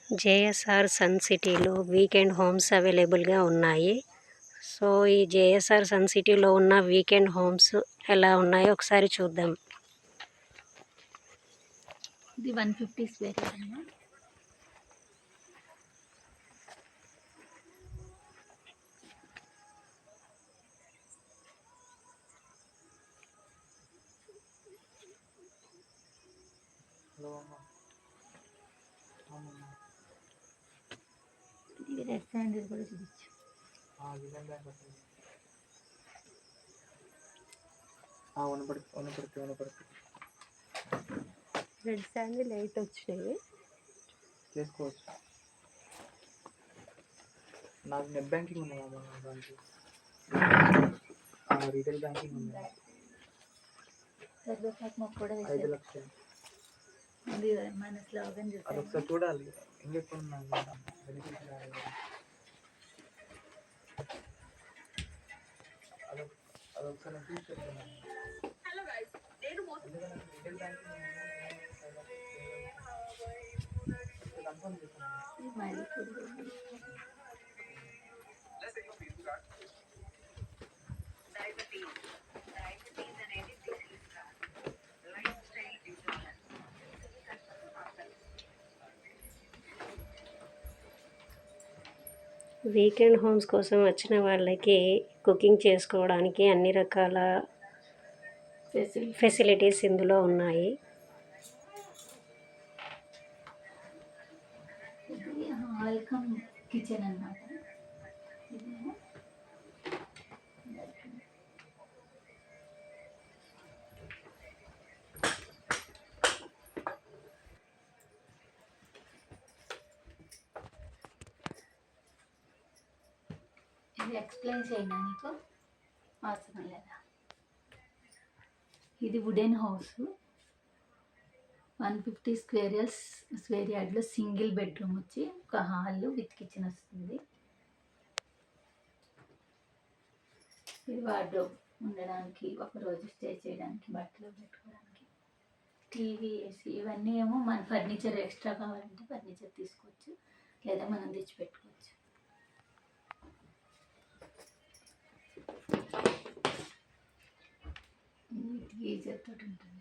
JSR sun సిటీలో weekend homes అవైలబుల్గా ఉన్నాయి. సో ఈ జేఎస్ఆర్ సన్ సిటీలో ఉన్న వీకెండ్ హోమ్స్ ఎలా ఉన్నాయో ఒకసారి చూద్దాం. ఇది 150 స్క్వేర్ అమ్మా. ఇది రెడ్ శాండిల్ కూడా చూపించు. రెడ్ శాండిల్ 8 వచ్చినాయి. చేసుకోవచ్చు. నాకు నెట్ బ్యాంకింగ్ ఉంది రీటైల్ బ్యాంకింగ్ ఉంది. 5 లక్షలు అదొకసారి చూడాలి. ఇంకెక్కడ అదొకసారి చూసి చెప్తున్నాను. రీటైల్ బ్యాంకింగ్ కన్ఫర్మ్ చేస్తున్నాను. వీకెండ్ హోమ్స్ కోసం వచ్చిన వాళ్ళకి కుకింగ్ చేసుకోవడానికి అన్ని రకాల ఫెసిలిటీస్ ఇందులో ఉన్నాయి. వెల్కమ్ కిచెన్ అన్నమాట. ఇది ఎక్స్ప్లెయిన్ చేయనా నీకు అవసరం లేదా? ఇది వుడెన్ హౌస్ 150 స్క్వేర్ యార్డ్లో సింగిల్ బెడ్రూమ్ వచ్చి ఒక హాల్ విత్ కిచెన్ వస్తుంది. ఇది వార్డ్రోబ్ ఉండడానికి, ఒకరోజు స్టే చేయడానికి, బట్టలు పెట్టుకోవడానికి, టీవీ, ఏసీ ఇవన్నీ ఏమో మన ఫర్నిచర్ ఎక్స్ట్రా కావాలంటే ఫర్నిచర్ తీసుకోవచ్చు, లేదా మనం తెచ్చిపెట్టుకోవచ్చు. గీజర్ తోటి ఉంటుంది.